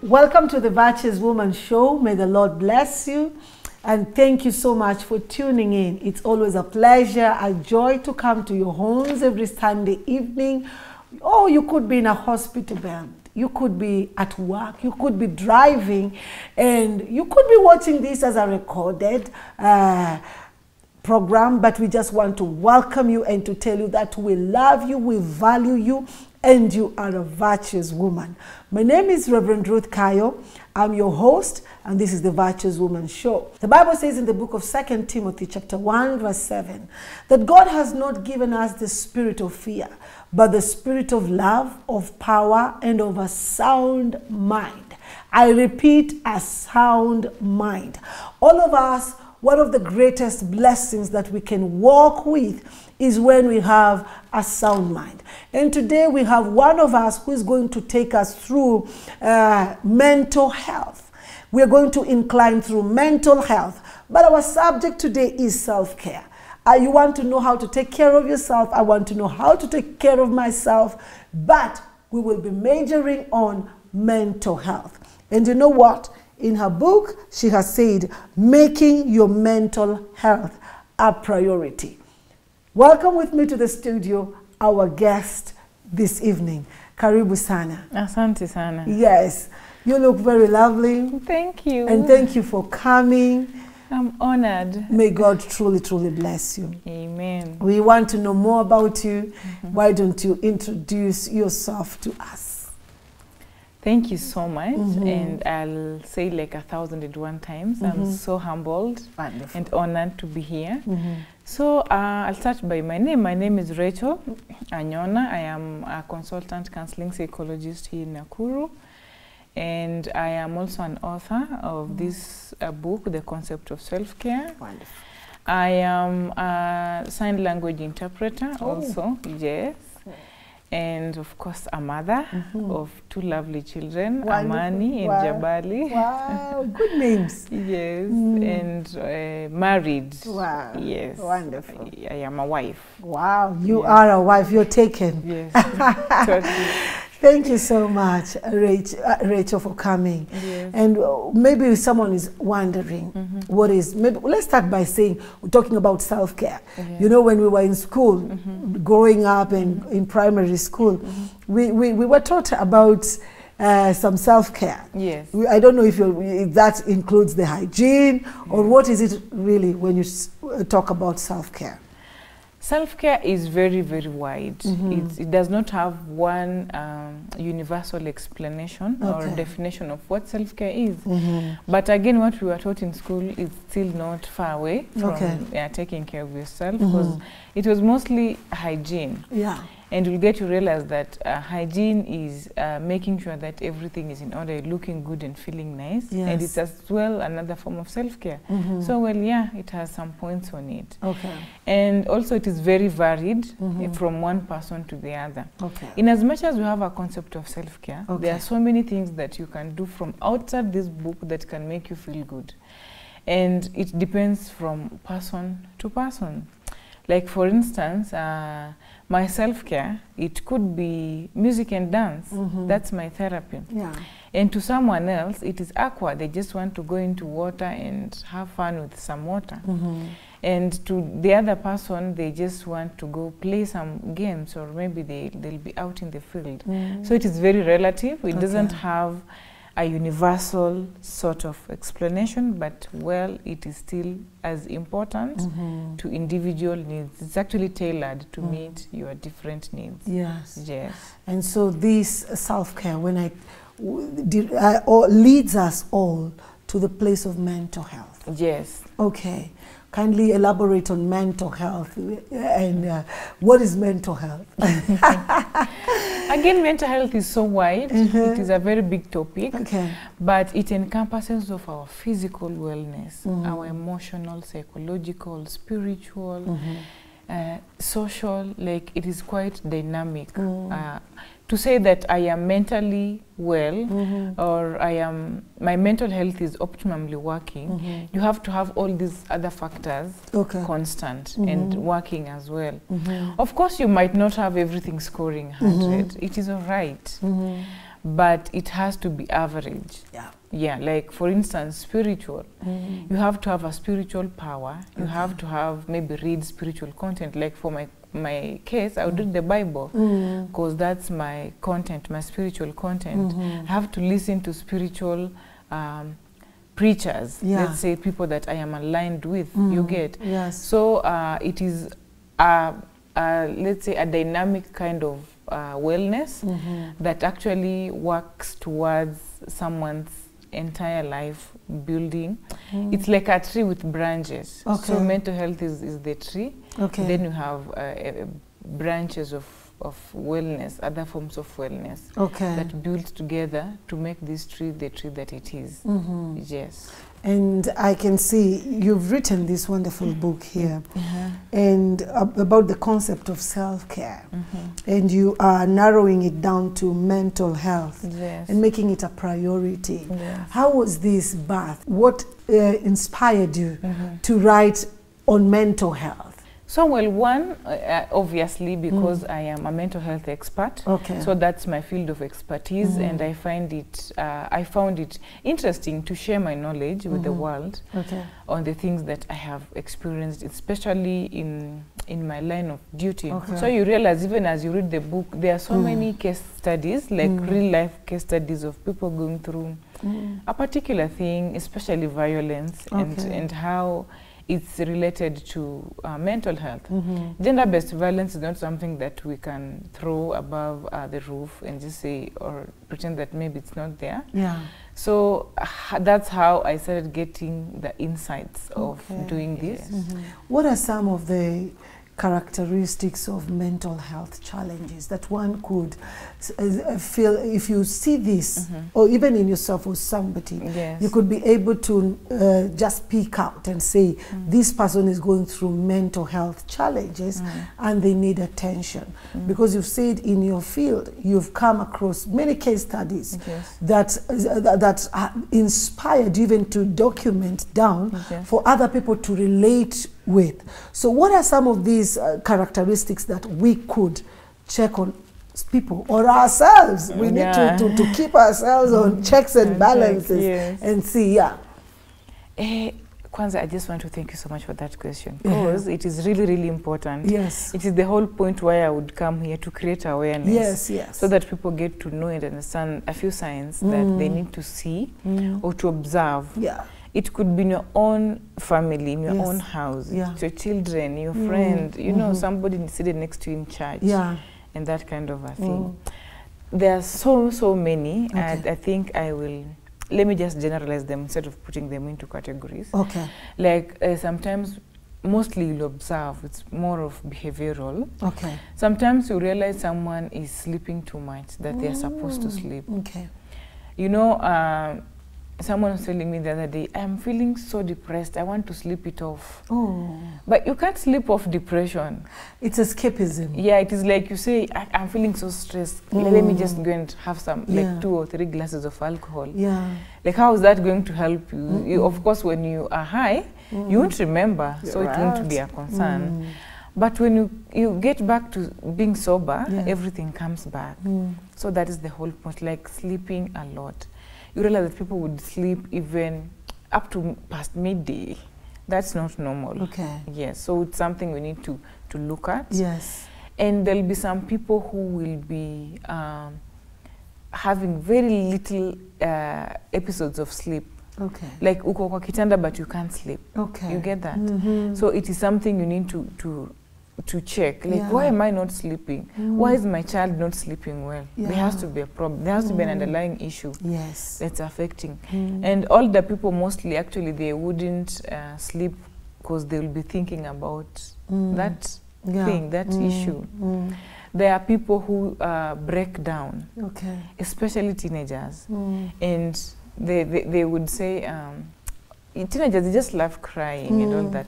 Welcome to the Virtuous Woman Show. May the Lord bless you. And thank you so much for tuning in. It's always a pleasure, a joy to come to your homes every Sunday evening. Oh, you could be in a hospital bed. You could be at work. You could be driving. And you could be watching this as a recorded program. But we just want to welcome you and to tell you that we love you, we value you, and you are a virtuous woman. My name is Reverend Ruth Kayo. I'm your host, and this is the Virtuous Woman Show. The Bible says in the book of 2 Timothy chapter 1, verse 7, that God has not given us the spirit of fear, but the spirit of love, of power, and of a sound mind. I repeat, a sound mind. All of us, one of the greatest blessings that we can walk with is when we have a sound mind. And today we have one of us who is going to take us through mental health. We're going to incline through mental health. But our subject today is self-care. You want to know how to take care of yourself. I want to know how to take care of myself. But we will be majoring on mental health. And you know what? In her book, she has said, making your mental health a priority. Welcome with me to the studio, our guest this evening. Karibu sana. Asante sana. Yes, you look very lovely. Thank you. And thank you for coming. I'm honored. May God truly, truly bless you. Amen. We want to know more about you. Why don't you introduce yourself to us? Thank you so much. And I'll say like 1,001 times. I'm so humbled and honored to be here. So I'll start by my name. My name is Rachael Anyona. I am a consultant counseling psychologist here in Nakuru. And I am also an author of this book, The Concept of Self-Care. Wonderful. I am a sign language interpreter also, yes. And of course, a mother of 2 lovely children, Wonderful. Amani and Jabali. Wow, good names. Yes, and married. Wow, yes. Wonderful. I am a wife. Wow, you are a wife, you're taken. Yes, totally. Thank you so much, Rachel, for coming. Yes. And maybe someone is wondering, what is, maybe let's start by saying, we're talking about self-care. You know, when we were in school, growing up and in primary school, we were taught about some self-care. Yes. I don't know if that includes the hygiene, or what is it really when you talk about self-care? Self-care is very, very wide. It does not have one universal explanation or definition of what self-care is. But again, what we were taught in school is still not far away from taking care of yourself, because it was mostly hygiene. Yeah. And you'll get to realize that hygiene is making sure that everything is in order, looking good and feeling nice. Yes. And it's as well another form of self-care. So, well, yeah, it has some points on it. Okay. And also it is very varied from one person to the other. Okay. In as much as we have a concept of self-care, there are so many things that you can do from outside this book that can make you feel good. And it depends from person to person. Like, for instance, my self-care, it could be music and dance. That's my therapy. Yeah. And to someone else, it is aqua. They just want to go into water and have fun with some water. And to the other person, they just want to go play some games, or maybe they'll be out in the field. So it is very relative. It doesn't have a universal sort of explanation, but well, it is still as important to individual needs. It's actually tailored to meet your different needs. Yes. Yes. And so this self-care, when leads us all to the place of mental health. Yes. Okay. Kindly elaborate on mental health and what is mental health? Again, mental health is so wide. It is a very big topic, but it encompasses of our physical wellness, our emotional, psychological, spiritual, social. Like, it is quite dynamic. To say that I am mentally well, or my mental health is optimally working, you have to have all these other factors constant and working as well. Of course, you might not have everything scoring 100. It is all right. but it has to be average. Yeah. Yeah, like for instance, spiritual. You have to have a spiritual power. You have to have maybe read spiritual content. Like for my case, I would read the Bible because that's my content, my spiritual content. I have to listen to spiritual preachers. Let's say people that I am aligned with. You get. Yes. So it is let's say a dynamic kind of wellness that actually works towards someone's entire life building. It's like a tree with branches. So mental health is the tree. Then you have branches of wellness, other forms of wellness that build together to make this tree the tree that it is. Yes. And I can see you've written this wonderful book here and about the concept of self-care. And you are narrowing it down to mental health and making it a priority. How was this birth? What inspired you to write on mental health? So, well, one, obviously, because I am a mental health expert, so that's my field of expertise, and I found it interesting to share my knowledge with the world on the things that I have experienced, especially in my line of duty. So you realize, even as you read the book, there are so many case studies, like real-life case studies of people going through a particular thing, especially violence, and how it's related to mental health. Gender-based violence is not something that we can throw above the roof and just say or pretend that maybe it's not there. So that's how I started getting the insights of doing this. What are some of the characteristics of mental health challenges that one could feel if you see this, or even in yourself or somebody, you could be able to just speak out and say, this person is going through mental health challenges and they need attention. Because you've said in your field, you've come across many case studies that inspired you even to document down for other people to relate with. So what are some of these characteristics that we could check on people or ourselves? We need to keep ourselves on checks and balances and see. Kwanza, I just want to thank you so much for that question, because it is really, really important. It is the whole point why I would come here, to create awareness. So that people get to know and understand a few signs that they need to see or to observe. It could be in your own family, in your own house, your children, your friend, you know, somebody sitting next to you in church, and that kind of a thing. There are so many, and I think I will, let me just generalize them instead of putting them into categories. Like sometimes, mostly you'll observe, it's more of behavioral. Sometimes you realize someone is sleeping too much, that they're supposed to sleep. You know, someone was telling me the other day, I'm feeling so depressed, I want to sleep it off. But you can't sleep off depression. It's escapism. It is like you say, I'm feeling so stressed. Let me just go and have some, like 2 or 3 glasses of alcohol. Like, how is that going to help you? You of course, when you are high, you won't remember, so it won't be a concern. But when you get back to being sober, everything comes back. So that is the whole point, like sleeping a lot. You realize that people would sleep even up to past midday. That's not normal. So it's something we need to look at. And there'll be some people who will be having very little episodes of sleep. Like uko kwa kitanda but you can't sleep. You get that? So it is something you need to check, like why am I not sleeping? Why is my child not sleeping well? There has to be a problem. There has to be an underlying issue that's affecting. And all the people mostly, actually, they wouldn't sleep because they will be thinking about that thing, that issue. There are people who break down, especially teenagers, and they would say, teenagers, they just love crying and all that.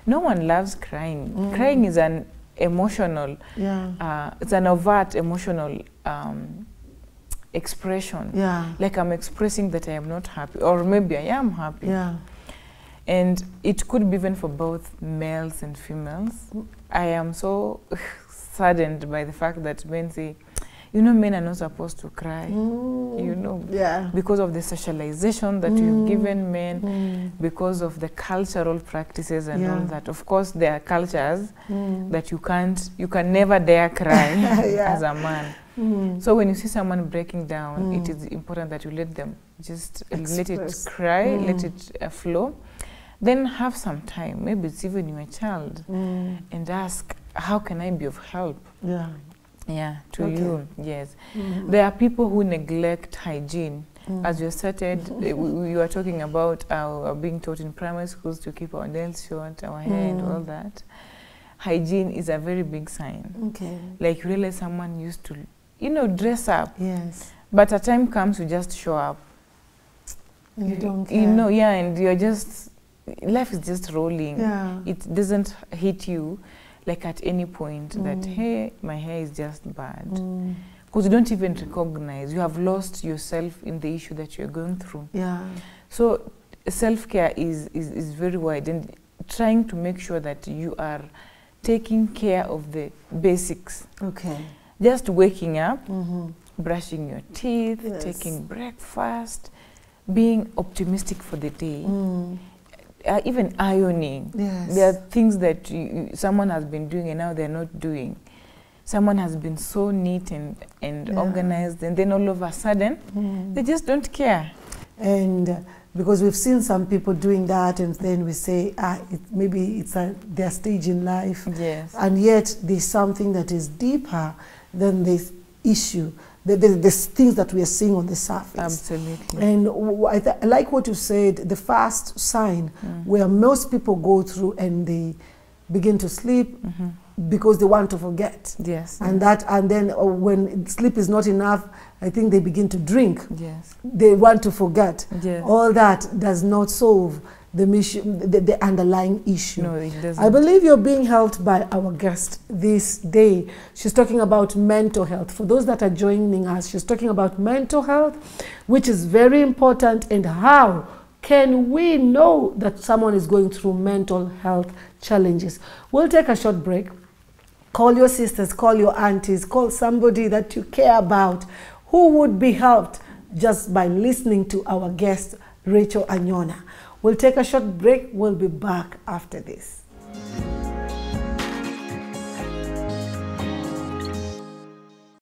No one loves crying. Crying is an emotional, it's an overt emotional expression. Like I'm expressing that I am not happy, or maybe I am happy. And it could be even for both males and females. I am so saddened by the fact that men say, you know, men are not supposed to cry, you know, because of the socialization that you've given men, because of the cultural practices and all that. Of course, there are cultures that you can never dare cry as a man. So when you see someone breaking down, it is important that you let them just let it cry, let it flow. Then have some time, maybe it's even your child, and ask, how can I be of help? To you, yes. There are people who neglect hygiene. As you started, we were talking about being taught in primary schools to keep our nails short, our hair and all that. Hygiene is a very big sign. Like you realize someone used to, you know, dress up. But a time comes, you just show up. You don't care. You know, and you're just, life is just rolling. It doesn't hit you like at any point that, hey, my hair is just bad. Because you don't even recognize. You have lost yourself in the issue that you're going through. So self-care is very wide, and trying to make sure that you are taking care of the basics. Just waking up, brushing your teeth, taking breakfast, being optimistic for the day. Even ironing. There are things that someone has been doing and now they're not doing. Someone has been so neat and organized, and then all of a sudden, they just don't care. And because we've seen some people doing that, and then we say, maybe it's their stage in life. And yet there's something that is deeper than this issue. The things that we are seeing on the surface. Absolutely. And I like what you said, the first sign where most people go through and they begin to sleep because they want to forget. And then when sleep is not enough, I think they begin to drink. They want to forget. All that does not solve the underlying issue. No, it doesn't. I believe you're being helped by our guest this day. She's talking about mental health. For those that are joining us, she's talking about mental health, which is very important, and how can we know that someone is going through mental health challenges. We'll take a short break. Call your sisters, call your aunties, call somebody that you care about who would be helped just by listening to our guest, Rachael Anyona. We'll take a short break. We'll be back after this.